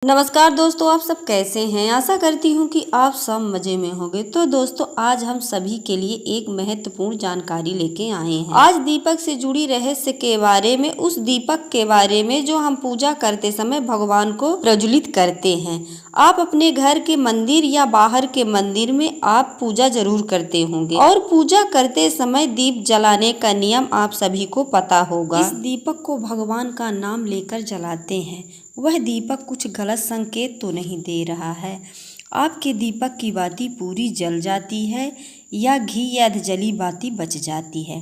नमस्कार दोस्तों, आप सब कैसे हैं। आशा करती हूँ कि आप सब मज़े में होंगे। तो दोस्तों, आज हम सभी के लिए एक महत्वपूर्ण जानकारी लेके आए हैं। आज दीपक से जुड़ी रहस्य के बारे में, उस दीपक के बारे में जो हम पूजा करते समय भगवान को प्रज्वलित करते हैं। आप अपने घर के मंदिर या बाहर के मंदिर में आप पूजा जरूर करते होंगे और पूजा करते समय दीप जलाने का नियम आप सभी को पता होगा। इस दीपक को भगवान का नाम लेकर जलाते हैं। वह दीपक कुछ गलत संकेत तो नहीं दे रहा है। आपके दीपक की बाती पूरी जल जाती है या घी या जली बाती बच जाती है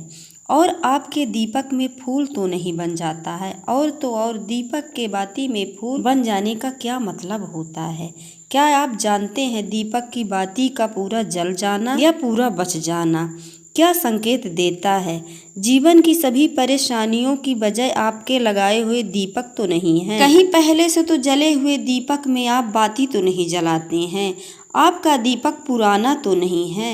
और आपके दीपक में फूल तो नहीं बन जाता है। और दीपक के बाती में फूल बन जाने का क्या मतलब होता है? क्या आप जानते हैं दीपक की बाती का पूरा जल जाना या पूरा बच जाना क्या संकेत देता है? जीवन की सभी परेशानियों की वजह आपके लगाए हुए दीपक तो नहीं है। कहीं पहले से तो जले हुए दीपक में आप बाती तो नहीं जलाते हैं। आपका दीपक पुराना तो नहीं है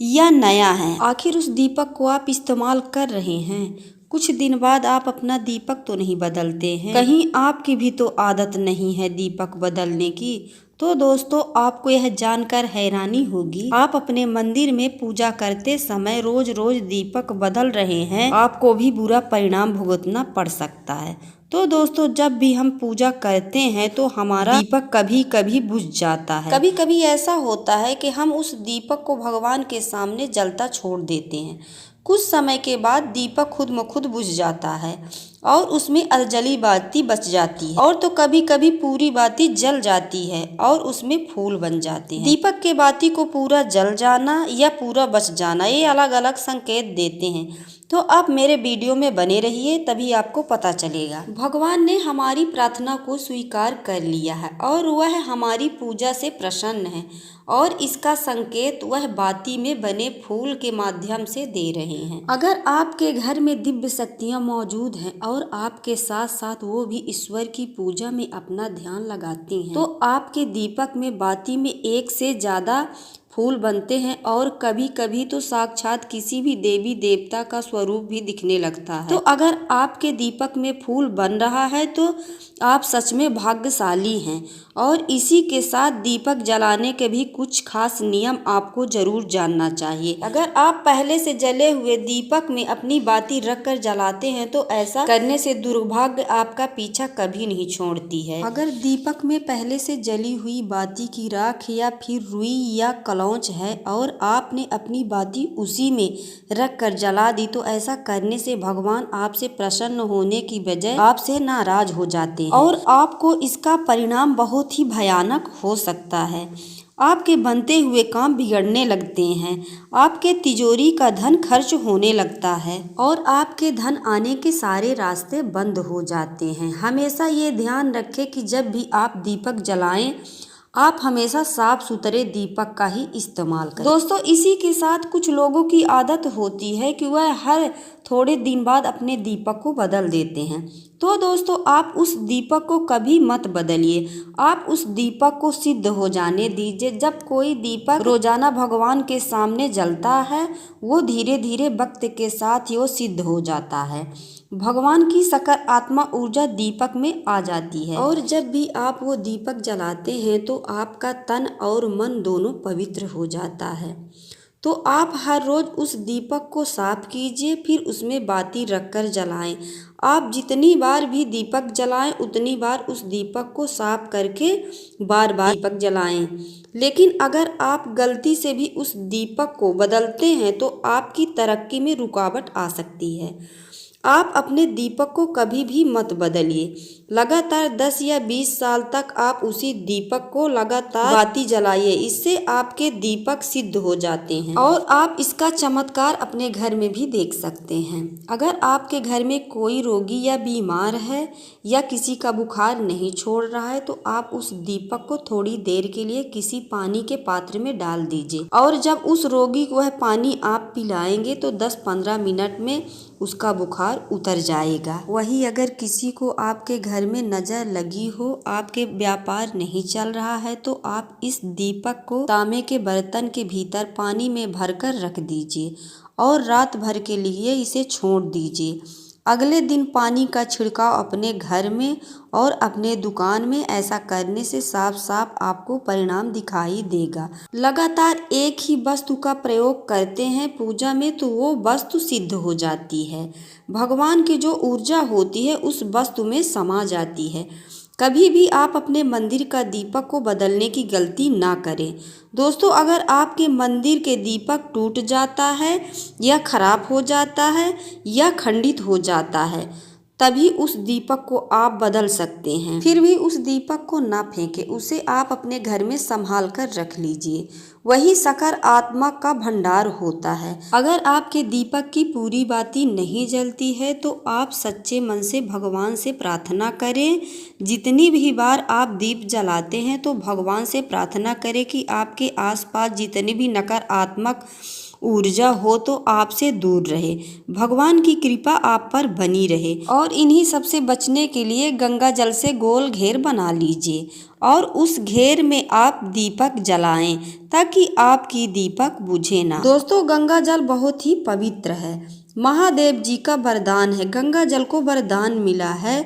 या नया है। आखिर उस दीपक को आप इस्तेमाल कर रहे हैं। कुछ दिन बाद आप अपना दीपक तो नहीं बदलते हैं। कहीं आपकी भी तो आदत नहीं है दीपक बदलने की। तो दोस्तों, आपको यह जानकर हैरानी होगी, आप अपने मंदिर में पूजा करते समय रोज रोज दीपक बदल रहे हैं। आपको भी बुरा परिणाम भुगतना पड़ सकता है। तो दोस्तों, जब भी हम पूजा करते हैं तो हमारा दीपक कभी कभी बुझ जाता है। कभी कभी ऐसा होता है कि हम उस दीपक को भगवान के सामने जलता छोड़ देते हैं। कुछ समय के बाद दीपक खुद ब खुद बुझ जाता है और उसमें अधजली बाती बच जाती है, और तो कभी कभी पूरी बाती जल जाती है और उसमें फूल बन जाते हैं। दीपक के बाती को पूरा जल जाना या पूरा बच जाना, ये अलग अलग संकेत देते हैं। तो आप मेरे वीडियो में बने रहिए, तभी आपको पता चलेगा। भगवान ने हमारी प्रार्थना को स्वीकार कर लिया है और वह हमारी पूजा से प्रसन्न है, और इसका संकेत वह बाती में बने फूल के माध्यम से दे रहे हैं। अगर आपके घर में दिव्य शक्तियाँ मौजूद हैं और आपके साथ साथ वो भी ईश्वर की पूजा में अपना ध्यान लगाती हैं, तो आपके दीपक में बाती में एक से ज्यादा फूल बनते हैं और कभी कभी तो साक्षात किसी भी देवी देवता का स्वरूप भी दिखने लगता है। तो अगर आपके दीपक में फूल बन रहा है तो आप सच में भाग्यशाली हैं। और इसी के साथ दीपक जलाने के भी कुछ खास नियम आपको जरूर जानना चाहिए। अगर आप पहले से जले हुए दीपक में अपनी बाती रखकर जलाते हैं तो ऐसा करने से दुर्भाग्य आपका पीछा कभी नहीं छोड़ती है। अगर दीपक में पहले से जली हुई बाती की राख या फिर रुई या कलौंच है और आपने अपनी बाती उसी में रख कर जला दी, तो ऐसा करने से भगवान आपसे प्रसन्न होने की बजाय आपसे नाराज हो जाते हैं और आपको इसका परिणाम बहुत ही भयानक हो सकता है। आपके बनते हुए काम बिगड़ने लगते हैं, आपके तिजोरी का धन खर्च होने लगता है और आपके धन आने के सारे रास्ते बंद हो जाते हैं। हमेशा ये ध्यान रखें कि जब भी आप दीपक जलाएं, आप हमेशा साफ सुथरे दीपक का ही इस्तेमाल करें। दोस्तों, इसी के साथ कुछ लोगों की आदत होती है कि वह हर थोड़े दिन बाद अपने दीपक को बदल देते हैं। तो दोस्तों, आप उस दीपक को कभी मत बदलिए। आप उस दीपक को सिद्ध हो जाने दीजिए। जब कोई दीपक रोजाना भगवान के सामने जलता है, वो धीरे धीरे वक्त के साथ ही वो सिद्ध हो जाता है। भगवान की सकारात्मक ऊर्जा दीपक में आ जाती है और जब भी आप वो दीपक जलाते हैं तो आपका तन और मन दोनों पवित्र हो जाता है। तो आप हर रोज उस दीपक को साफ कीजिए, फिर उसमें बाती रखकर जलाएं। आप जितनी बार भी दीपक जलाएं, उतनी बार उस दीपक को साफ करके बार बार दीपक जलाएं। लेकिन अगर आप गलती से भी उस दीपक को बदलते हैं तो आपकी तरक्की में रुकावट आ सकती है। आप अपने दीपक को कभी भी मत बदलिए। लगातार 10 या 20 साल तक आप उसी दीपक को लगातार बाती जलाइए। इससे आपके दीपक सिद्ध हो जाते हैं और आप इसका चमत्कार अपने घर में भी देख सकते हैं। अगर आपके घर में कोई रोगी या बीमार है या किसी का बुखार नहीं छोड़ रहा है, तो आप उस दीपक को थोड़ी देर के लिए किसी पानी के पात्र में डाल दीजिए और जब उस रोगी को वह पानी आप पिलाएंगे तो 10-15 मिनट में उसका बुखार उतर जाएगा। वही अगर किसी को आपके घर में नजर लगी हो, आपके व्यापार नहीं चल रहा है, तो आप इस दीपक को तांबे के बर्तन के भीतर पानी में भरकर रख दीजिए और रात भर के लिए इसे छोड़ दीजिए। अगले दिन पानी का छिड़काव अपने घर में और अपने दुकान में, ऐसा करने से साफ साफ आपको परिणाम दिखाई देगा। लगातार एक ही वस्तु का प्रयोग करते हैं पूजा में तो वो वस्तु सिद्ध हो जाती है। भगवान की जो ऊर्जा होती है उस वस्तु में समा जाती है। कभी भी आप अपने मंदिर का दीपक को बदलने की गलती ना करें। दोस्तों, अगर आपके मंदिर के दीपक टूट जाता है या खराब हो जाता है या खंडित हो जाता है, तभी उस दीपक को आप बदल सकते हैं। फिर भी उस दीपक को ना फेंकें, उसे आप अपने घर में संभाल कर रख लीजिए। वही सकारात्मक का भंडार होता है। अगर आपके दीपक की पूरी बाती नहीं जलती है तो आप सच्चे मन से भगवान से प्रार्थना करें। जितनी भी बार आप दीप जलाते हैं तो भगवान से प्रार्थना करें कि आपके आसपास जितनी भी नकारात्मक ऊर्जा हो तो आपसे दूर रहे, भगवान की कृपा आप पर बनी रहे। और इन्हीं सब से बचने के लिए गंगा जल से गोल घेर बना लीजिए और उस घेर में आप दीपक जलाएं ताकि आपकी दीपक बुझे ना। दोस्तों, गंगा जल बहुत ही पवित्र है, महादेव जी का वरदान है। गंगा जल को वरदान मिला है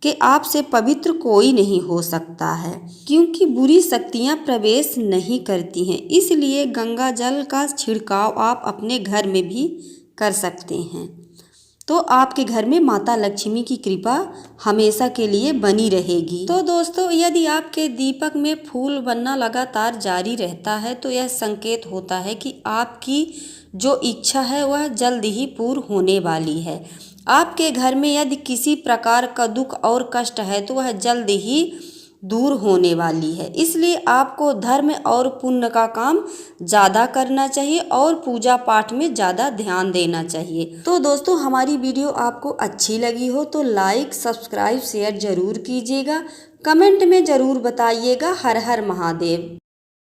कि आपसे पवित्र कोई नहीं हो सकता है, क्योंकि बुरी शक्तियां प्रवेश नहीं करती हैं। इसलिए गंगा जल का छिड़काव आप अपने घर में भी कर सकते हैं, तो आपके घर में माता लक्ष्मी की कृपा हमेशा के लिए बनी रहेगी। तो दोस्तों, यदि आपके दीपक में फूल बनना लगातार जारी रहता है तो यह संकेत होता है कि आपकी जो इच्छा है वह जल्द ही पूर्ण होने वाली है। आपके घर में यदि किसी प्रकार का दुख और कष्ट है तो वह जल्द ही दूर होने वाली है। इसलिए आपको धर्म और पुण्य का काम ज़्यादा करना चाहिए और पूजा पाठ में ज़्यादा ध्यान देना चाहिए। तो दोस्तों, हमारी वीडियो आपको अच्छी लगी हो तो लाइक, सब्सक्राइब, शेयर ज़रूर कीजिएगा। कमेंट में ज़रूर बताइएगा। हर हर महादेव।